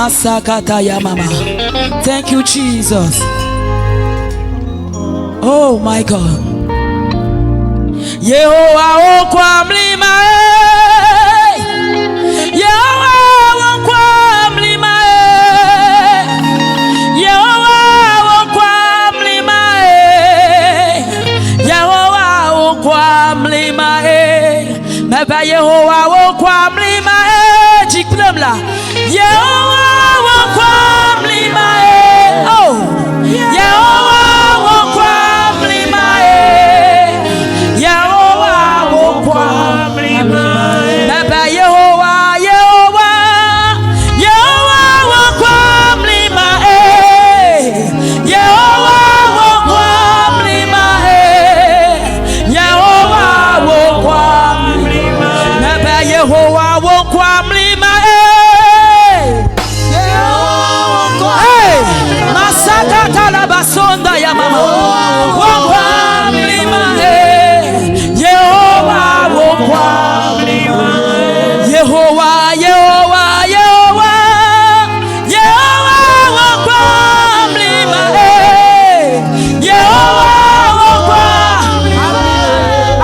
Masakata ya mama. Thank you, Jesus. Oh my God. Yehowa kwa mlima, Yehowa kwa mlima, Yehowa kwa mlima, Yehowa kwa mlima, Baba Yehowa kwa mlima, jiklemla Yehowa kwa mlima, oh Yehowa kwa mlima, Yehowa kwa mlima, Baba Yehowa, Yehowa, Yehowa kwa mlima, Yehowa kwa mlima, Yehowa kwa mlima, Baba Yehowa kwa mlima, Masaka la basonda ya mama kwa mlima, Yehowa kwa mlima, Yehowa, Yehowa, Yehowa, Yehowa kwa mlima, Yehowa kwa,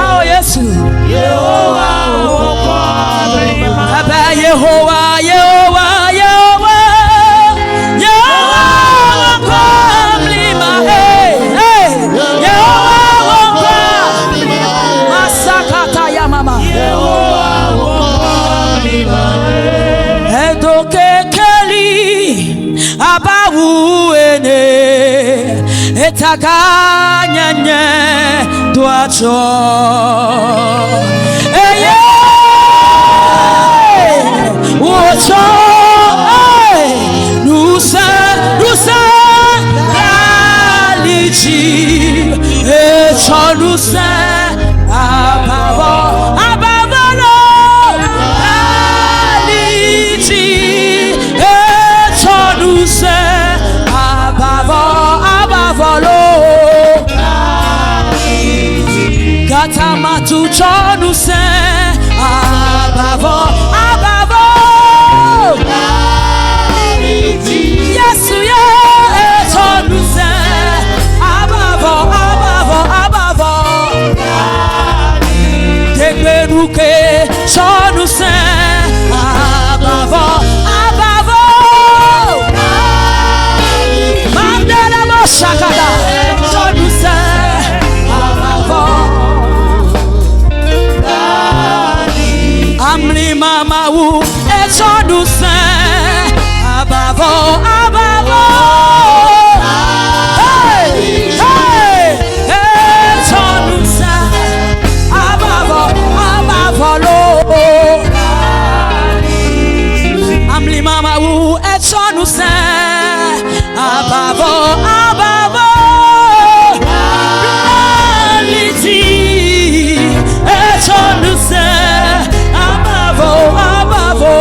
oh Yesu, Yehowa kwa mlima, Baba Yehowa, Yehowa, Yehowa, Yehowa kwa mlima, Yehowa kwa masakata ya mama, Yehowa kwa mlima, edokekeli abawuene etakanyanye tuacho eye uocho nusa lalichi echo nusa abavo lalichi echo nusa abavolo katamatu chonuse abavo Yesu ye chonuse abavo Keberuke chonuse abavo Mandela moshakada chonuse abavo Amli mama wu echonuse abavo hey echonuse abavo lo Amli mama wu echonuse abavo reality echonuse abavo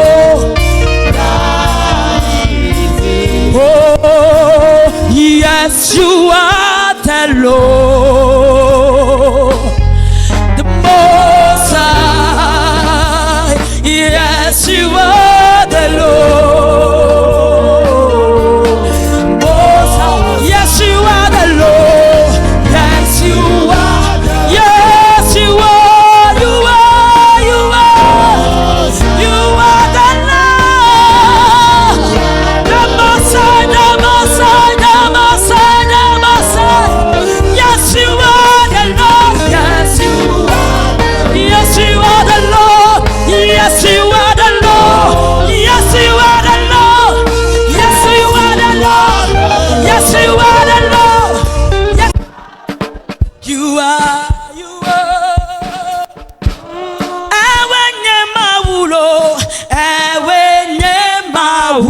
oh yes you are the Lord the Most High, yes you are the Lord Most High, yes you are the Lord, yes you are, yes you are, you are the Lord, the Most High, the Most High, the Most High, the Most High. Yes you are the Lord, yes you are, yes you are the Lord, yes you are the Lord, yes you are the Lord, yes you are the Lord, yes you are the Lord, yes you are, you are. Ewenye mawulo, ewenye mawu,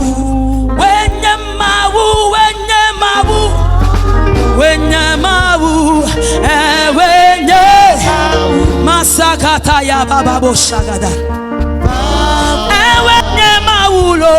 wenye mawu, wenye mawu, wenye mawu, ewenye masakata ya baba boshagada. Ewenye mawulo,